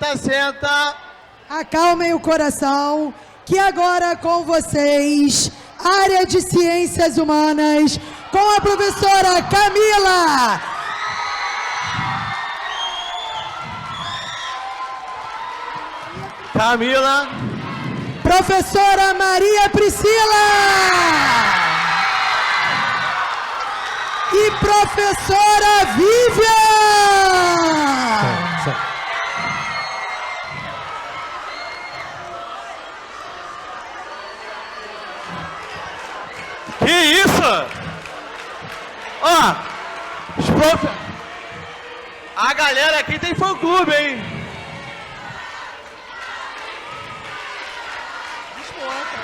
Senta, senta. Acalmem o coração, que agora com vocês, área de Ciências Humanas, com a professora Camila. Camila. Professora Maria Priscila. E professora Vivian. Que isso? Ó, a galera aqui tem fã-clube, hein?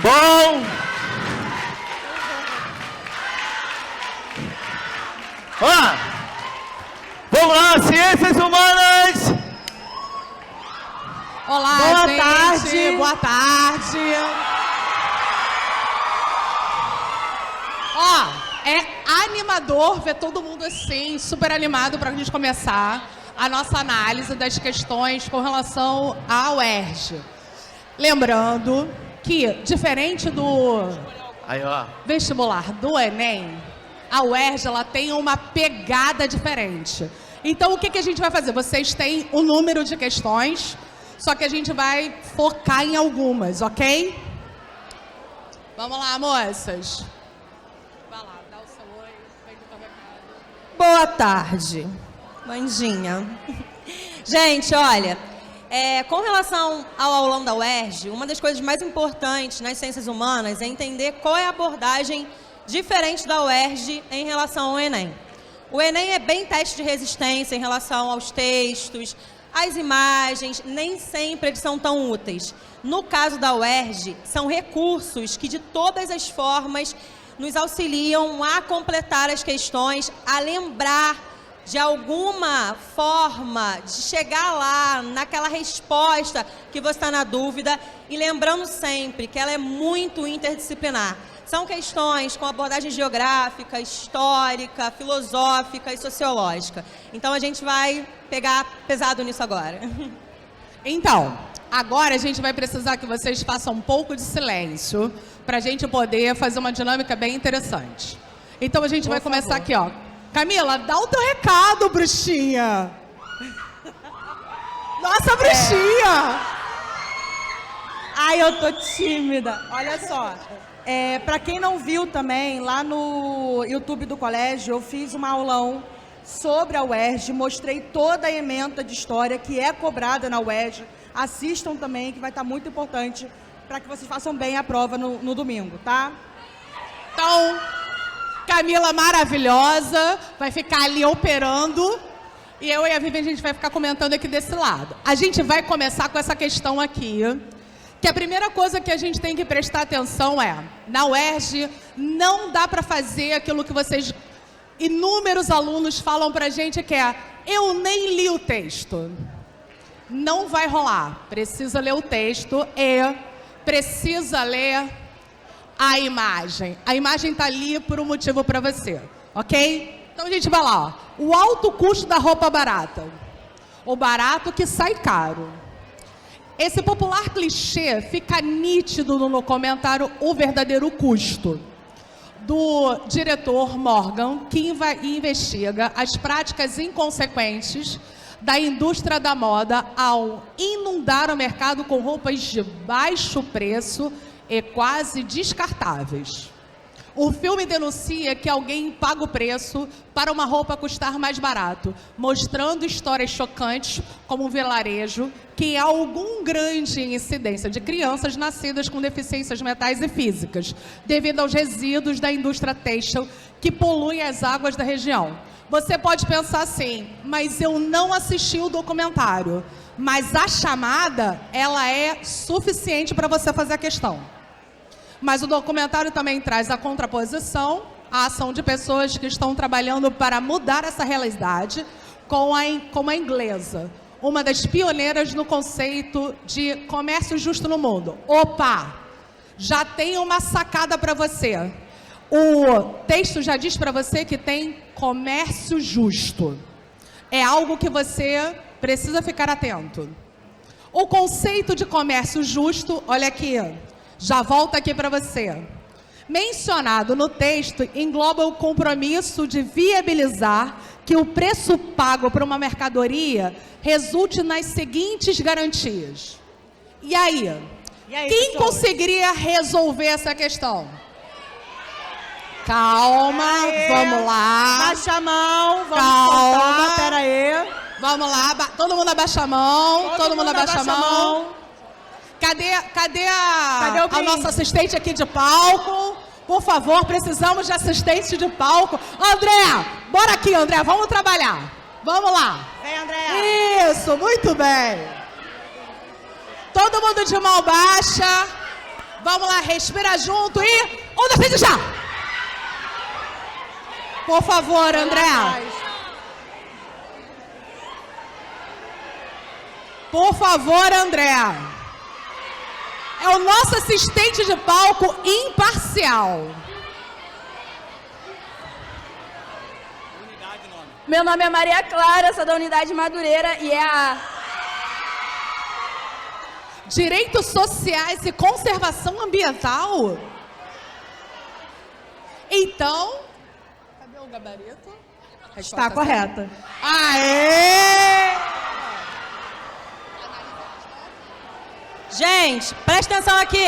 Bom. Ó, vamos lá, Ciências Humanas. Olá, Boa gente. tarde. Boa tarde. Ó, é animador ver todo mundo assim, super animado para a gente começar a nossa análise das questões com relação à UERJ. Lembrando que, diferente do Aí, ó. vestibular do Enem, a UERJ ela tem uma pegada diferente. Então, o que, que a gente vai fazer? Vocês têm um número de questões, só que a gente vai focar em algumas, ok? Vamos lá, moças. Vai lá, dá o seu oi, vem com o teu recado. Boa tarde, Mandinha. Gente, olha, com relação ao aulão da UERJ, uma das coisas mais importantes nas ciências humanas é entender qual é a abordagem diferente da UERJ em relação ao Enem. O Enem é bem teste de resistência em relação aos textos, às imagens, nem sempre eles são tão úteis. No caso da UERJ, são recursos que de todas as formas nos auxiliam a completar as questões, a lembrar de alguma forma de chegar lá, naquela resposta que você está na dúvida, e lembrando sempre que ela é muito interdisciplinar. São questões com abordagem geográfica, histórica, filosófica e sociológica. Então a gente vai pegar pesado nisso agora. Então, agora a gente vai precisar que vocês façam um pouco de silêncio para a gente poder fazer uma dinâmica bem interessante. Então a gente vai começar aqui, ó. Camila, dá o teu recado, bruxinha. Nossa, bruxinha! Ai, eu tô tímida. Olha só, para quem não viu também, lá no YouTube do colégio, eu fiz um aulão sobre a UERJ, mostrei toda a ementa de história que é cobrada na UERJ. Assistam também, que vai estar muito importante para que vocês façam bem a prova no domingo, tá? Então, Camila maravilhosa, vai ficar ali operando. E eu e a Vivian, a gente vai ficar comentando aqui desse lado. A gente vai começar com essa questão aqui, que a primeira coisa que a gente tem que prestar atenção é, na UERJ, não dá para fazer aquilo que vocês, inúmeros alunos falam pra gente, que é, eu nem li o texto. Não vai rolar. Precisa ler o texto e precisa ler a imagem. A imagem tá ali por um motivo para você, ok? Então a gente vai lá, ó. O alto custo da roupa barata. O barato que sai caro. Esse popular clichê fica nítido no comentário O Verdadeiro Custo, do diretor Morgan, que investiga as práticas inconsequentes da indústria da moda ao inundar o mercado com roupas de baixo preço e quase descartáveis. O filme denuncia que alguém paga o preço para uma roupa custar mais barato, mostrando histórias chocantes como um vilarejo que há algum grande incidência de crianças nascidas com deficiências mentais e físicas, devido aos resíduos da indústria têxtil que poluem as águas da região. Você pode pensar assim, mas eu não assisti o documentário, mas a chamada, ela é suficiente para você fazer a questão. Mas o documentário também traz a contraposição, a ação de pessoas que estão trabalhando para mudar essa realidade, como a inglesa, uma das pioneiras no conceito de comércio justo no mundo. Opa! Já tem uma sacada para você. O texto já diz para você que tem comércio justo. É algo que você precisa ficar atento. O conceito de comércio justo, olha aqui, já volta aqui para você. Mencionado no texto, engloba o compromisso de viabilizar que o preço pago por uma mercadoria resulte nas seguintes garantias. E aí, quem pessoas? conseguiria resolver essa questão? Calma, Aê, vamos lá. Baixa a mão, vamos Calma. contar, pera aí. Vamos lá, todo mundo abaixa a mão, todo mundo abaixa a mão. Cadê Cadê o a brinde? nossa assistente aqui de palco? Por favor, precisamos de assistente de palco. André, bora aqui, André, vamos trabalhar. Vamos lá. Vem, André. Isso, muito bem. Todo mundo de mão baixa. Vamos lá, respira junto e... 1, 2, 3 já! Por favor, André. Por favor, André. É o nosso assistente de palco imparcial. Meu nome é Maria Clara, sou da Unidade Madureira e é a... Direitos sociais e conservação ambiental? Então... Cadê o gabarito? Está correta. Aê! Gente, presta atenção aqui.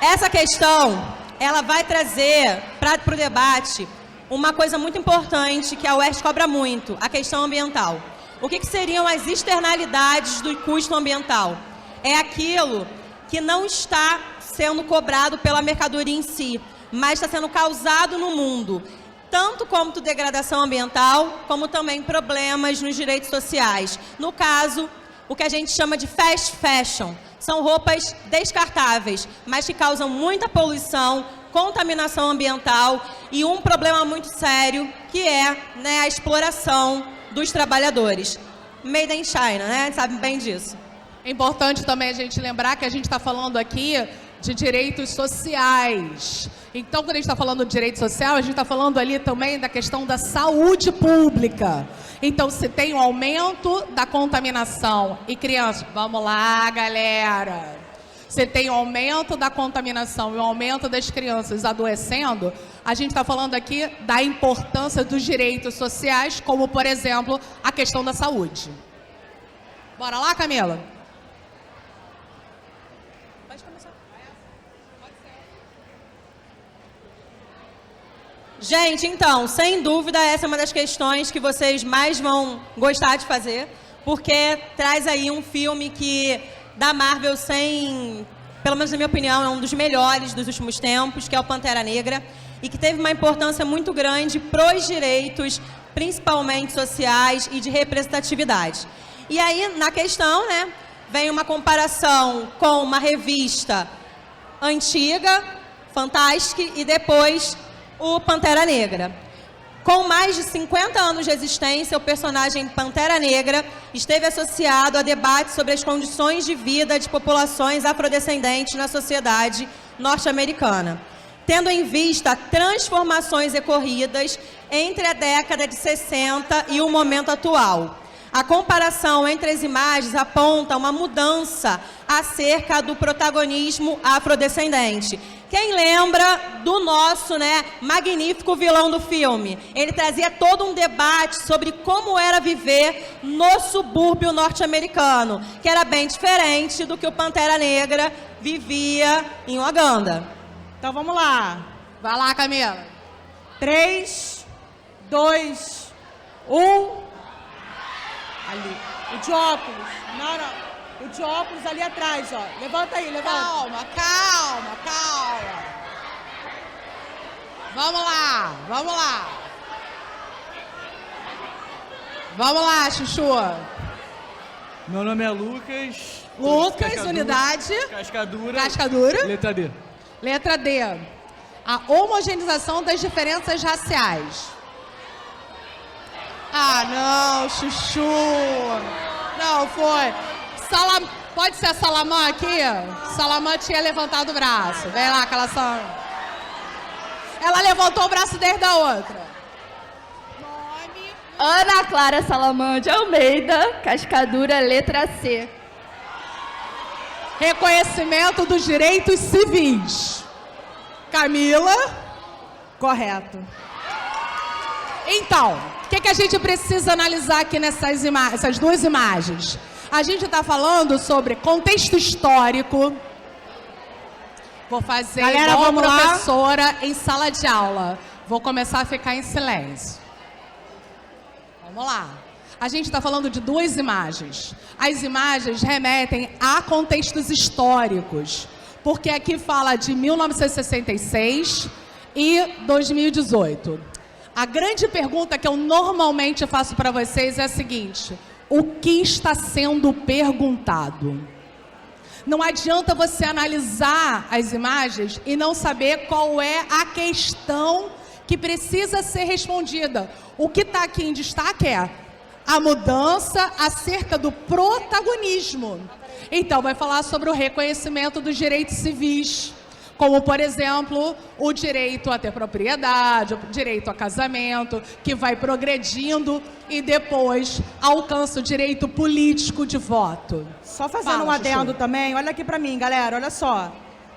Essa questão, ela vai trazer para o debate uma coisa muito importante que a UERJ cobra muito, a questão ambiental. O que seriam as externalidades do custo ambiental? É aquilo que não está sendo cobrado pela mercadoria em si, mas está sendo causado no mundo, tanto como degradação ambiental, como também problemas nos direitos sociais. No caso, o que a gente chama de fast fashion. São roupas descartáveis, mas que causam muita poluição, contaminação ambiental e um problema muito sério, que é, a exploração dos trabalhadores. Made in China, né? Sabe bem disso. É importante também a gente lembrar que a gente está falando aqui de direitos sociais. Então, quando a gente está falando de direito social, a gente está falando ali também da questão da saúde pública. Então, se tem um aumento da contaminação e crianças, vamos lá, galera. Se tem um aumento da contaminação e um aumento das crianças adoecendo, a gente está falando aqui da importância dos direitos sociais, como, por exemplo, a questão da saúde. Bora lá, Camila? Gente, então, sem dúvida, essa é uma das questões que vocês mais vão gostar de fazer, porque traz aí um filme que, da Marvel, pelo menos na minha opinião, é um dos melhores dos últimos tempos, que é o Pantera Negra, e que teve uma importância muito grande para os direitos, principalmente sociais e de representatividade. E aí, na questão, vem uma comparação com uma revista antiga, Fantastic, e depois o Pantera Negra. Com mais de 50 anos de existência, o personagem Pantera Negra esteve associado a debates sobre as condições de vida de populações afrodescendentes na sociedade norte-americana, tendo em vista transformações ocorridas entre a década de 60 e o momento atual. A comparação entre as imagens aponta uma mudança acerca do protagonismo afrodescendente. Quem lembra do nosso, magnífico vilão do filme? Ele trazia todo um debate sobre como era viver no subúrbio norte-americano, que era bem diferente do que o Pantera Negra vivia em Uganda. Então vamos lá. Vai lá, Camila. 3, 2, 1. Ali. O de óculos. Não. O de óculos ali atrás, ó. Levanta aí, levanta. Calma. Vamos lá. Vamos lá, Chuchu. Meu nome é Lucas. Lucas, unidade. Cascadura. Letra D. Letra D. A homogeneização das diferenças raciais. Ah, não, Chuchu. Não, foi. Pode ser a Salamã aqui? Salamã tinha levantado o braço. Vem lá, aquela só. Ela levantou o braço desde a outra. Ana Clara Salamã de Almeida, Cascadura, letra C. Reconhecimento dos direitos civis. Camila? Correto. Então, o que a gente precisa analisar aqui essas duas imagens? A gente está falando sobre contexto histórico. Vou fazer Galera, igual vamos lá. professora em sala de aula. Vou começar a ficar em silêncio. Vamos lá. A gente está falando de duas imagens. As imagens remetem a contextos históricos. Porque aqui fala de 1966 e 2018. A grande pergunta que eu normalmente faço para vocês é a seguinte: o que está sendo perguntado? Não adianta você analisar as imagens e não saber qual é a questão que precisa ser respondida. O que está aqui em destaque é a mudança acerca do protagonismo. Então, vai falar sobre o reconhecimento dos direitos civis, como, por exemplo, o direito a ter propriedade, o direito a casamento, que vai progredindo e depois alcança o direito político de voto. Só fazendo Fala, um adendo Chuchu. também, olha aqui pra mim, galera, olha só.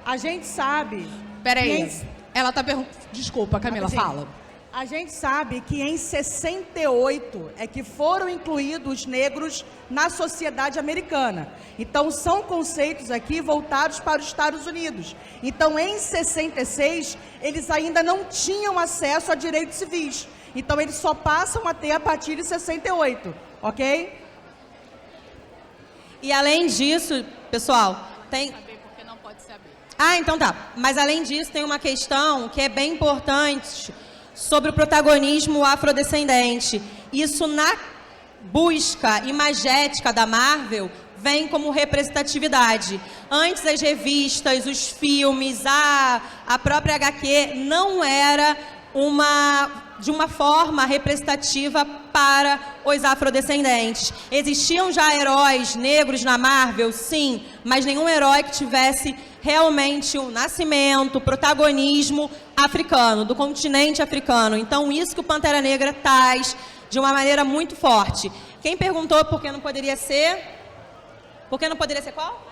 A gente sabe... Peraí, que ela está perguntando... Desculpa, Camila, Rapidinho. fala. A gente sabe que em 68 é que foram incluídos os negros na sociedade americana. Então, são conceitos aqui voltados para os Estados Unidos. Então, em 66, eles ainda não tinham acesso a direitos civis. Então, eles só passam a ter a partir de 68, ok? E além disso, pessoal, tem... Porque não pode saber. Ah, então tá. Mas além disso, tem uma questão que é bem importante sobre o protagonismo afrodescendente. Isso na busca imagética da Marvel vem como representatividade. Antes as revistas, os filmes, a própria HQ não era de uma forma representativa para os afrodescendentes. Existiam já heróis negros na Marvel, sim, mas nenhum herói que tivesse realmente o nascimento, o protagonismo africano, do continente africano. Então, isso que o Pantera Negra traz de uma maneira muito forte. Quem perguntou por que não poderia ser? Por que não poderia ser qual?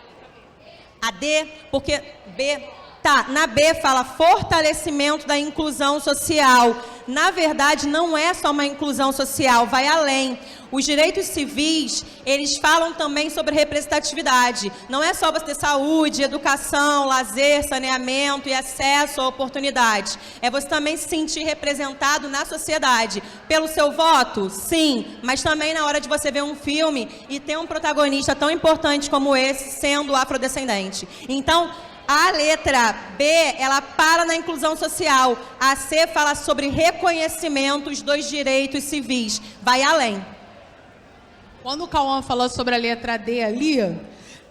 A D, porque B... Tá, na B fala fortalecimento da inclusão social. Na verdade, não é só uma inclusão social, vai além. Os direitos civis, eles falam também sobre representatividade. Não é só você ter saúde, educação, lazer, saneamento e acesso a oportunidades. É você também se sentir representado na sociedade. Pelo seu voto? Sim, mas também na hora de você ver um filme e ter um protagonista tão importante como esse, sendo afrodescendente. Então, a letra B, ela para na inclusão social. A C fala sobre reconhecimentos dos direitos civis. Vai além. Quando o Cauã falou sobre a letra D ali,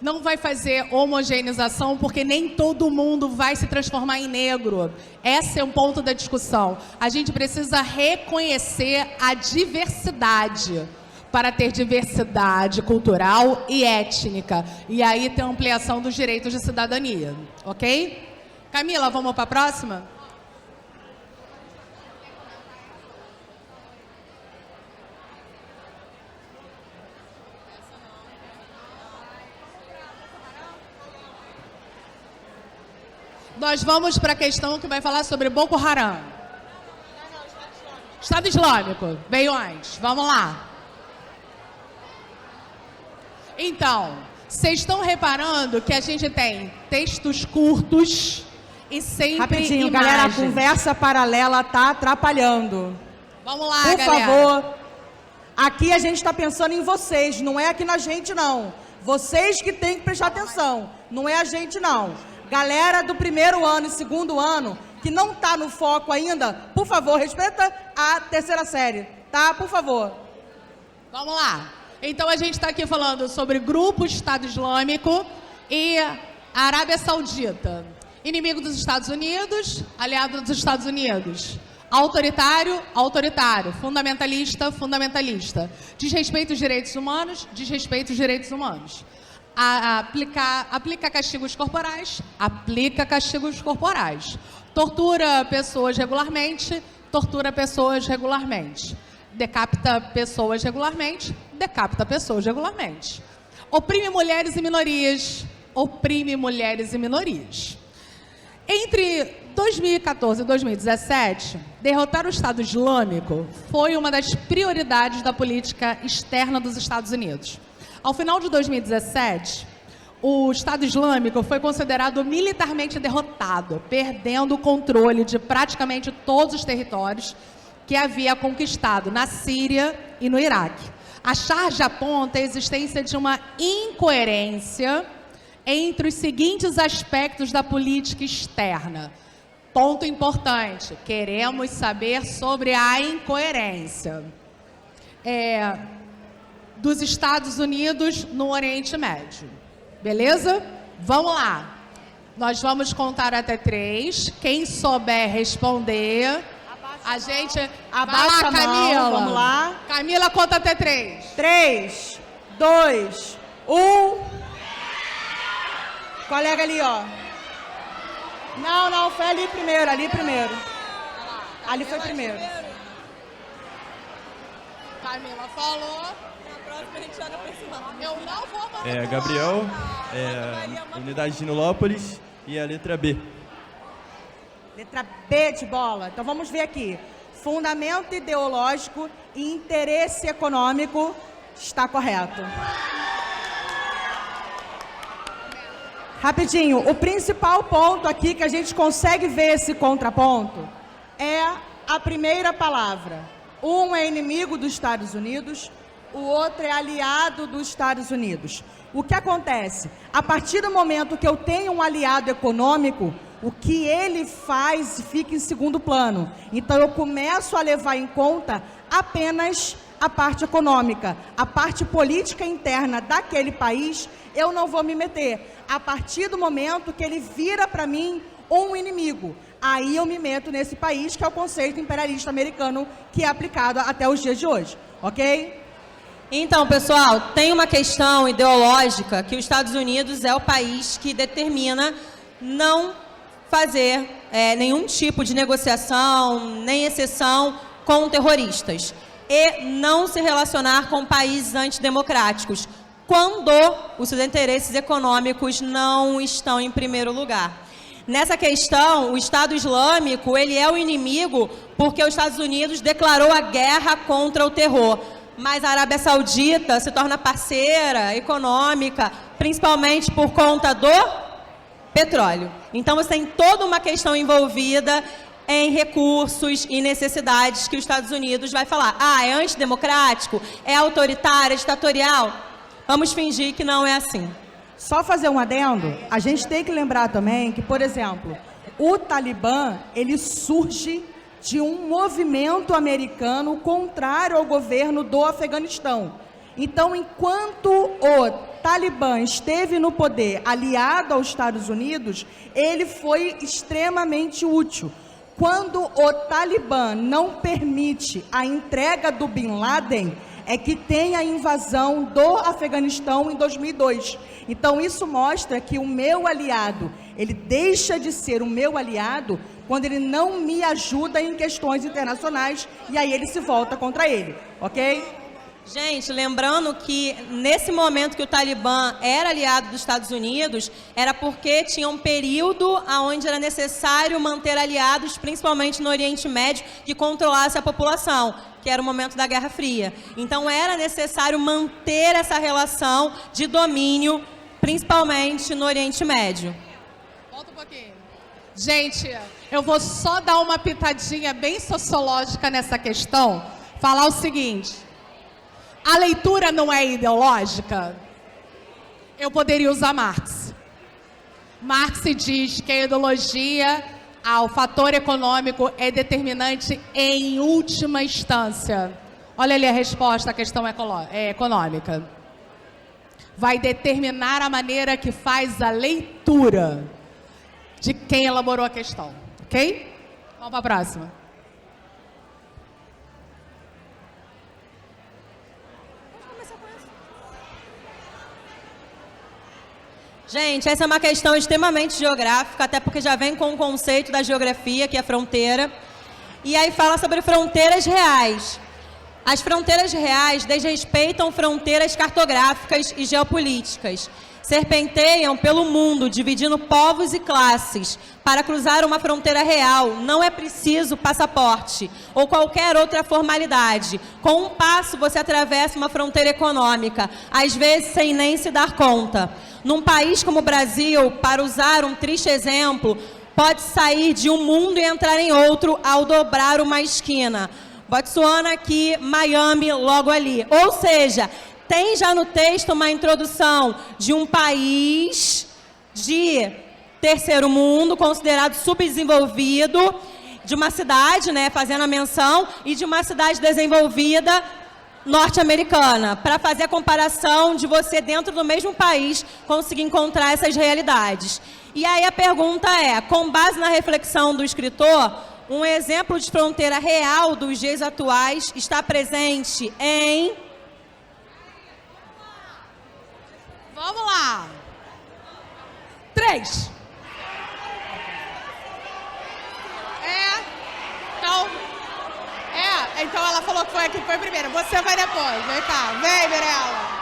não vai fazer homogeneização, porque nem todo mundo vai se transformar em negro. Esse é um ponto da discussão. A gente precisa reconhecer a diversidade, para ter diversidade cultural e étnica. E aí tem ampliação dos direitos de cidadania. Ok? Camila, vamos para a próxima? Nós vamos para a questão que vai falar sobre Boko Haram. Estado Islâmico. Veio antes. Vamos lá. Então, vocês estão reparando que a gente tem textos curtos e sempre Rapidinho, imagens. galera, a conversa paralela tá atrapalhando. Vamos lá, Por galera. favor, aqui a gente está pensando em vocês, não é aqui na gente, não. Vocês que têm que prestar atenção, não é a gente, não. Galera do primeiro ano e segundo ano, que não está no foco ainda, por favor, respeita a terceira série, tá? Por favor. Vamos lá. Então, a gente está aqui falando sobre grupo Estado Islâmico e Arábia Saudita. Inimigo dos Estados Unidos, aliado dos Estados Unidos. Autoritário, autoritário. Fundamentalista, fundamentalista. Desrespeita os direitos humanos, desrespeita os direitos humanos. Aplica castigos corporais, aplica castigos corporais. Tortura pessoas regularmente, tortura pessoas regularmente. Decapita pessoas regularmente, decapita pessoas regularmente. Oprime mulheres e minorias, oprime mulheres e minorias. Entre 2014 e 2017, derrotar o Estado Islâmico foi uma das prioridades da política externa dos Estados Unidos. Ao final de 2017, o Estado Islâmico foi considerado militarmente derrotado, perdendo o controle de praticamente todos os territórios que havia conquistado na Síria e no Iraque. A charge aponta a existência de uma incoerência entre os seguintes aspectos da política externa. Ponto importante, queremos saber sobre a incoerência dos Estados Unidos no Oriente Médio. Beleza? Vamos lá. Nós vamos contar até 3. Quem souber responder, a gente... Abaixa a mão, Camila. vamos lá. Camila, conta até 3. 3, 2, 1. Colega ali, ó. Não, foi ali primeiro, ali foi primeiro. Camila falou. Eu não vou mandar. Gabriel, unidade de Nilópolis e a letra B. Letra B de bola. Então vamos ver aqui. Fundamento ideológico e interesse econômico está correto. Rapidinho, o principal ponto aqui que a gente consegue ver esse contraponto é a primeira palavra. Um é inimigo dos Estados Unidos, o outro é aliado dos Estados Unidos. O que acontece? A partir do momento que eu tenho um aliado econômico, o que ele faz fica em segundo plano. Então eu começo a levar em conta apenas a parte econômica. A parte política interna daquele país, eu não vou me meter. A partir do momento que ele vira para mim um inimigo, aí eu me meto nesse país, que é o conceito imperialista americano, que é aplicado até os dias de hoje, ok? Então, pessoal, tem uma questão ideológica que os Estados Unidos é o país que determina não fazer nenhum tipo de negociação, nem exceção com terroristas e não se relacionar com países antidemocráticos quando os seus interesses econômicos não estão em primeiro lugar. Nessa questão, o Estado Islâmico, ele é o inimigo porque os Estados Unidos declarou a guerra contra o terror. Mas a Arábia Saudita se torna parceira econômica, principalmente por conta do petróleo. Então, você tem toda uma questão envolvida em recursos e necessidades que os Estados Unidos vai falar. É antidemocrático? É autoritário? É ditatorial? Vamos fingir que não é assim. Só fazer um adendo, a gente tem que lembrar também que, por exemplo, o Talibã, ele surge de um movimento americano contrário ao governo do Afeganistão. Então, enquanto o Talibã esteve no poder aliado aos Estados Unidos, ele foi extremamente útil. Quando o Talibã não permite a entrega do Bin Laden, é que tem a invasão do Afeganistão em 2002. Então, isso mostra que o meu aliado, ele deixa de ser o meu aliado quando ele não me ajuda em questões internacionais e aí ele se volta contra ele, ok? Gente, lembrando que nesse momento que o Talibã era aliado dos Estados Unidos, era porque tinha um período onde era necessário manter aliados, principalmente no Oriente Médio, que controlasse a população, que era o momento da Guerra Fria. Então era necessário manter essa relação de domínio, principalmente no Oriente Médio. Volta um pouquinho. Gente, eu vou só dar uma pitadinha bem sociológica nessa questão, falar o seguinte: a leitura não é ideológica? Eu poderia usar Marx. Marx diz que a ideologia, o fator econômico é determinante em última instância. Olha ali a resposta à questão econômica. Vai determinar a maneira que faz a leitura de quem elaborou a questão, ok? Vamos para a próxima. Gente, essa é uma questão extremamente geográfica, até porque já vem com o conceito da geografia, que é fronteira. E aí fala sobre fronteiras reais. As fronteiras reais desrespeitam fronteiras cartográficas e geopolíticas. serpenteiam pelo mundo, dividindo povos e classes. Para cruzar uma fronteira real, não é preciso passaporte ou qualquer outra formalidade. Com um passo, você atravessa uma fronteira econômica, às vezes sem nem se dar conta. Num país como o Brasil, para usar um triste exemplo, pode sair de um mundo e entrar em outro ao dobrar uma esquina. Botsuana aqui, Miami logo ali. Ou seja, tem já no texto uma introdução de um país de terceiro mundo, considerado subdesenvolvido, de uma cidade, né, fazendo a menção, e de uma cidade desenvolvida norte-americana, para fazer a comparação de você, dentro do mesmo país, conseguir encontrar essas realidades. E aí a pergunta é, com base na reflexão do escritor, um exemplo de fronteira real dos dias atuais está presente em... Vamos lá. 3. Então ela falou que foi aqui que foi primeiro. Você vai depois. Vem cá. Vem, Mirella.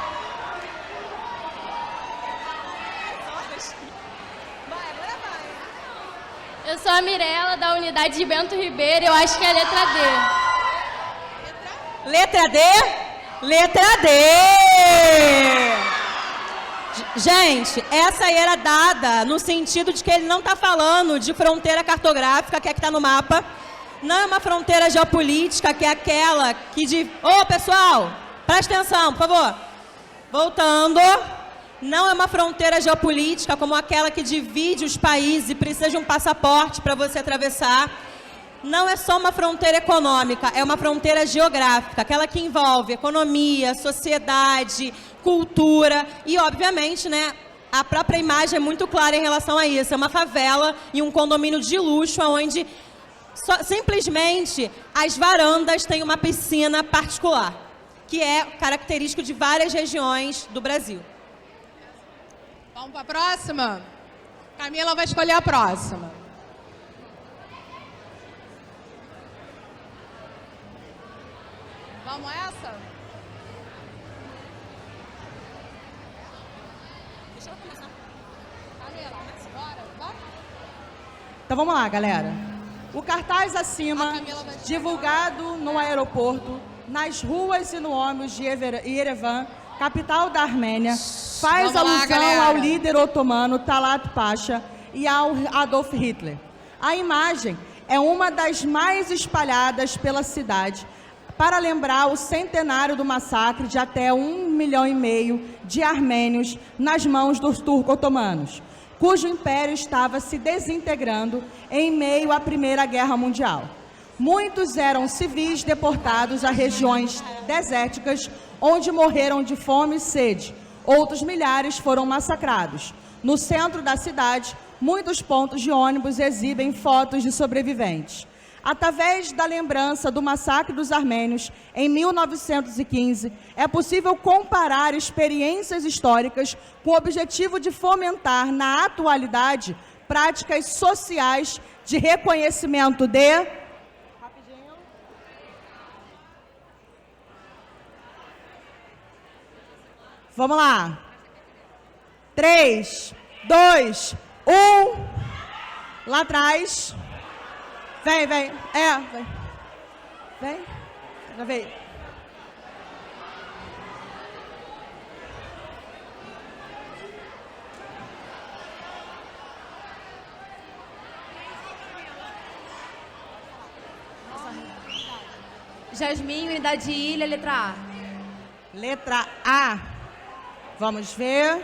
Eu sou a Mirella, da unidade de Bento Ribeiro, eu acho que é a letra D. Letra D? Letra D! Gente, essa aí era dada no sentido de que ele não está falando de fronteira cartográfica, que é que está no mapa. Não é uma fronteira geopolítica, que é aquela que... Ô, pessoal, presta atenção, por favor. Voltando. Não é uma fronteira geopolítica como aquela que divide os países e precisa de um passaporte para você atravessar. Não é só uma fronteira econômica, é uma fronteira geográfica, aquela que envolve economia, sociedade, cultura e, obviamente, né, a própria imagem é muito clara em relação a isso. É uma favela e um condomínio de luxo onde simplesmente as varandas têm uma piscina particular, que é característico de várias regiões do Brasil. Vamos para a próxima? Camila vai escolher a próxima. Vamos essa? Deixa eu começar. Camila, bora? Então vamos lá, galera. O cartaz acima, divulgado no aeroporto, nas ruas e no ônibus de Yerevan, capital da Armênia, faz alusão ao líder otomano Talat Pasha e ao Adolf Hitler. A imagem é uma das mais espalhadas pela cidade para lembrar o centenário do massacre de até 1,5 milhão de armênios nas mãos dos turco-otomanos, cujo império estava se desintegrando em meio à Primeira Guerra Mundial. Muitos eram civis deportados a regiões desérticas, onde morreram de fome e sede. Outros milhares foram massacrados. No centro da cidade, muitos pontos de ônibus exibem fotos de sobreviventes. Através da lembrança do massacre dos armênios em 1915, é possível comparar experiências históricas com o objetivo de fomentar, na atualidade, práticas sociais de reconhecimento de... Vamos lá. 3, 2, 1. Lá atrás. Vem. Vem. Já veio. Jasmine, unidade de Ilha, letra A. Letra A. Vamos ver.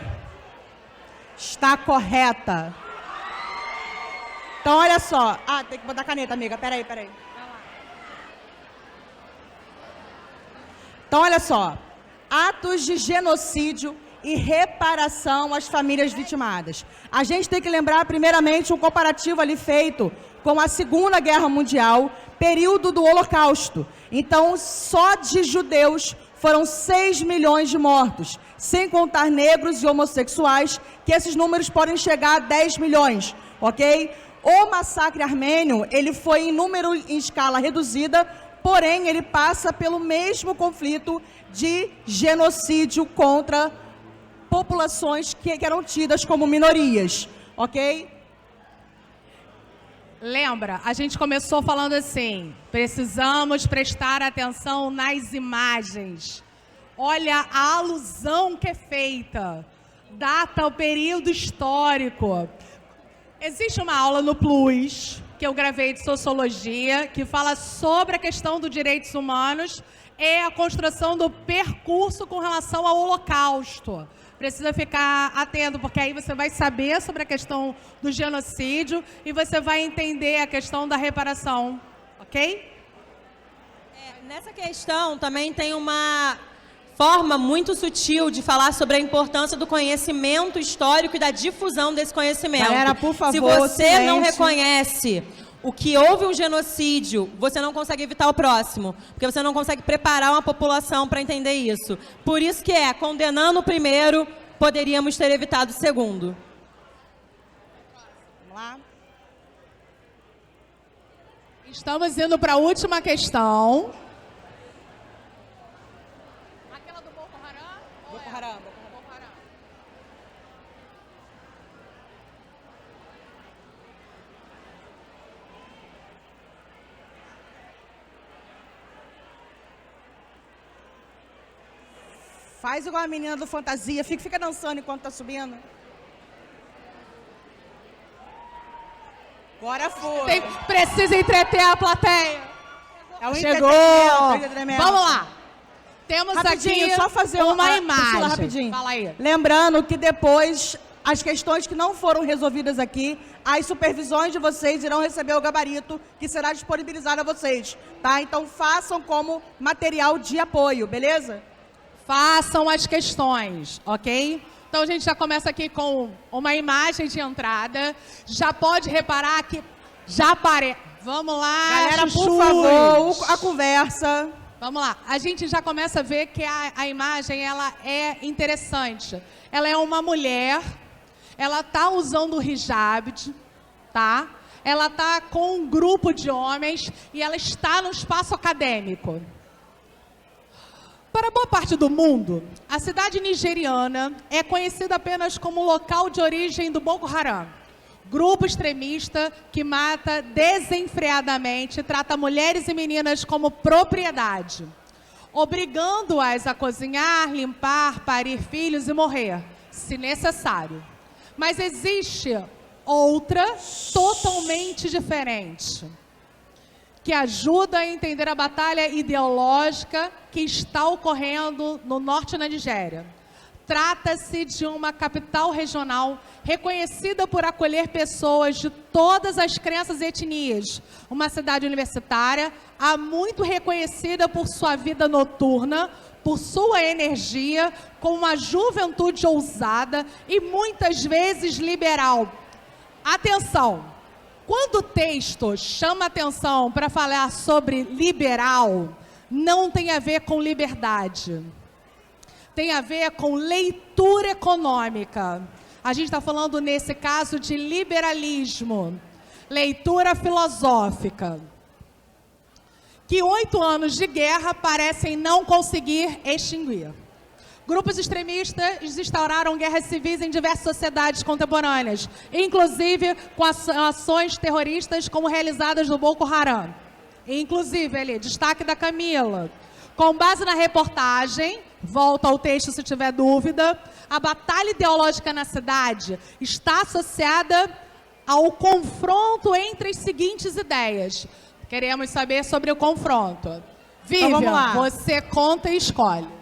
Está correta. Então, olha só. Ah, tem que botar caneta, amiga. Peraí. Então, olha só. Atos de genocídio e reparação às famílias vitimadas. A gente tem que lembrar, primeiramente, um comparativo ali feito com a Segunda Guerra Mundial, período do Holocausto. Então, só de judeus foram 6 milhões de mortos, sem contar negros e homossexuais, que esses números podem chegar a 10 milhões, ok? O massacre armênio, ele foi em número em escala reduzida, porém ele passa pelo mesmo conflito de genocídio contra populações que eram tidas como minorias, ok? Lembra, a gente começou falando assim, precisamos prestar atenção nas imagens. Olha a alusão que é feita. Data o período histórico. Existe uma aula no Plus, que eu gravei de Sociologia, que fala sobre a questão dos direitos humanos e a construção do percurso com relação ao Holocausto. Precisa ficar atento, porque aí você vai saber sobre a questão do genocídio e você vai entender a questão da reparação, ok? Nessa questão também tem uma forma muito sutil de falar sobre a importância do conhecimento histórico e da difusão desse conhecimento. Galera, por favor, se você não silêncio. reconhece o que houve um genocídio, você não consegue evitar o próximo, porque você não consegue preparar uma população para entender isso. Por isso que condenando o primeiro, poderíamos ter evitado o segundo. Vamos lá. Estamos indo para a última questão. Aquela do Boko Haram? Boko Haram. Boko Haram. Faz igual a menina do Fantasia, fica dançando enquanto tá subindo. Agora foi. Precisa entreter a plateia. É o Chegou. entretenimento. Vamos lá. Temos Rapidinho, aqui só fazer uma Priscila, imagem. rapidinho. Fala aí. Lembrando que depois, as questões que não foram resolvidas aqui, as supervisões de vocês irão receber o gabarito que será disponibilizado a vocês, tá? Então façam como material de apoio, beleza? Façam as questões, ok? Então a gente já começa aqui com uma imagem de entrada. Já pode reparar que já Vamos lá, Galera, por chuchus. favor, a conversa. Vamos lá. A gente já começa a ver que a imagem ela é interessante. Ela é uma mulher, ela tá usando o hijab, tá? Ela tá com um grupo de homens e ela está no espaço acadêmico. Para boa parte do mundo, a cidade nigeriana é conhecida apenas como local de origem do Boko Haram, grupo extremista que mata desenfreadamente e trata mulheres e meninas como propriedade, obrigando-as a cozinhar, limpar, parir filhos e morrer, se necessário. Mas existe outra totalmente diferente, que ajuda a entender a batalha ideológica que está ocorrendo no norte da Nigéria. Trata-se de uma capital regional reconhecida por acolher pessoas de todas as crenças e etnias. Uma cidade universitária, há muito reconhecida por sua vida noturna, por sua energia, com uma juventude ousada e muitas vezes liberal. Atenção! Quando o texto chama atenção para falar sobre liberal, não tem a ver com liberdade. Tem a ver com leitura econômica. A gente está falando, nesse caso, de liberalismo, leitura filosófica. Que 8 anos de guerra parecem não conseguir extinguir. Grupos extremistas instauraram guerras civis em diversas sociedades contemporâneas, inclusive com ações terroristas como realizadas no Boko Haram. Inclusive, ali, destaque da Camila. Com base na reportagem, volta ao texto se tiver dúvida, a batalha ideológica na cidade está associada ao confronto entre as seguintes ideias. Queremos saber sobre o confronto. Vivian, vamos lá. você conta e escolhe.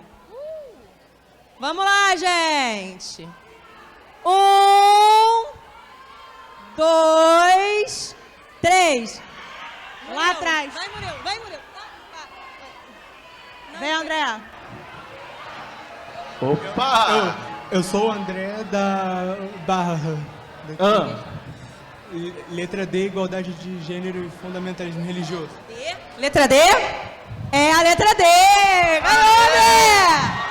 Vamos lá, gente. 1, 2, 3. Lá atrás. Vai, Murilo. Vai, Murilo. Vem, André. Opa! Eu sou o André da Barra. Letra D, igualdade de gênero e fundamentalismo religioso. Letra D? É a letra D. Ganhou, André!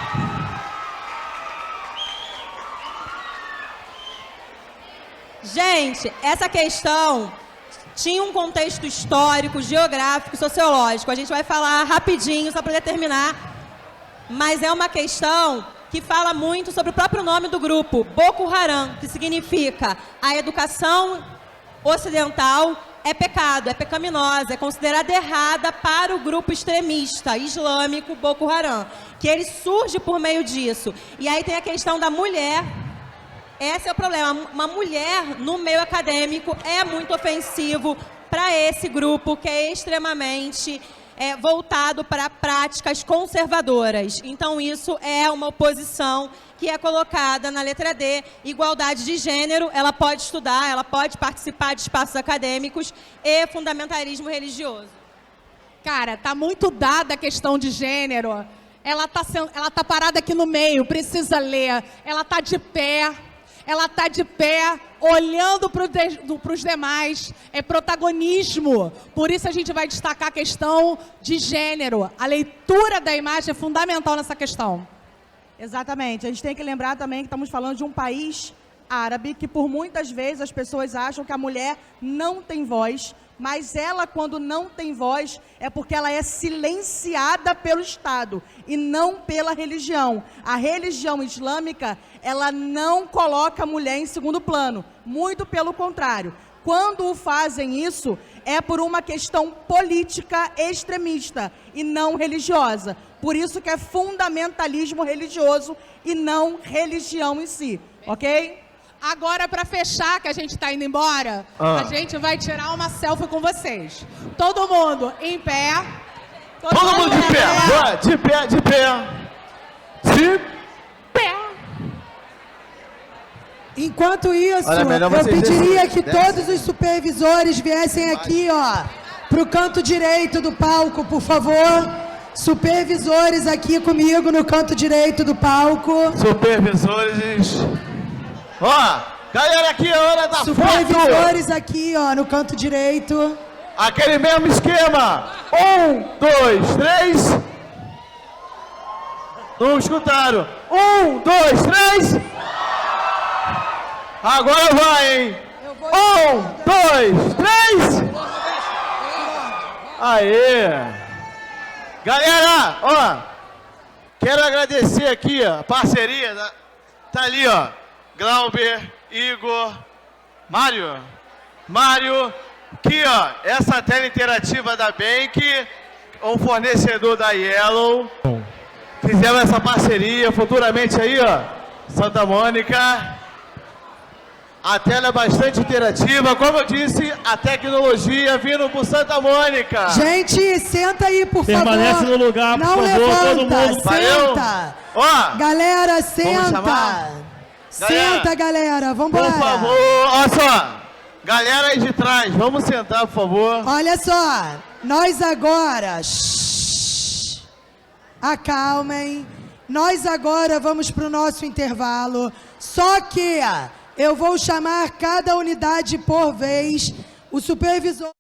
Gente, essa questão tinha um contexto histórico, geográfico, sociológico. A gente vai falar rapidinho, só para determinar. Mas é uma questão que fala muito sobre o próprio nome do grupo, Boko Haram, que significa a educação ocidental é pecado, é pecaminosa, é considerada errada para o grupo extremista islâmico Boko Haram, que ele surge por meio disso. E aí tem a questão da mulher. Esse é o problema. Uma mulher no meio acadêmico é muito ofensivo para esse grupo que é extremamente voltado para práticas conservadoras. Então isso é uma oposição que é colocada na letra D, igualdade de gênero, ela pode estudar, ela pode participar de espaços acadêmicos e fundamentalismo religioso. Cara, tá muito dada a questão de gênero. Ela tá parada aqui no meio, precisa ler. Ela tá de pé. Ela está de pé, olhando para os demais, é protagonismo. Por isso a gente vai destacar a questão de gênero. A leitura da imagem é fundamental nessa questão. Exatamente. A gente tem que lembrar também que estamos falando de um país árabe que por muitas vezes as pessoas acham que a mulher não tem voz, mas ela, quando não tem voz, é porque ela é silenciada pelo Estado e não pela religião. A religião islâmica, ela não coloca a mulher em segundo plano, muito pelo contrário. Quando fazem isso, é por uma questão política extremista e não religiosa. Por isso que é fundamentalismo religioso e não religião em si, ok? Agora, para fechar, que a gente está indo embora, a gente vai tirar uma selfie com vocês. Todo mundo em pé. Todo mundo de pé. Bora, de pé, de pé. De pé. Enquanto isso, Olha, melhor eu vocês pediria descerem. que todos os supervisores viessem aqui, ó, para o canto direito do palco, por favor. Supervisores aqui comigo no canto direito do palco. Supervisores. Ó, galera, aqui é a hora da foto. Supervisores aqui, ó, no canto direito. Aquele mesmo esquema. 1, 2, 3. Não escutaram. 1, 2, 3. Agora vai, hein? 1, 2, 3. Aê. Galera, ó. Quero agradecer aqui, ó, a parceria. Tá ali, ó. Glauber, Igor, Mário, aqui ó, essa tela interativa da Bank, um fornecedor da Yellow, fizeram essa parceria, futuramente aí ó, Santa Mônica, a tela é bastante interativa, como eu disse, a tecnologia vindo por Santa Mônica. Gente, senta aí, por Permanece favor. no lugar, por Não favor, levanta, todo mundo. senta. Ó, Galera, senta. chamar? Senta, galera, vambora. por favor, olha só, galera aí de trás, vamos sentar, por favor. Olha só, nós agora... acalmem. Nós agora vamos para o nosso intervalo. Só que eu vou chamar cada unidade por vez. O supervisor...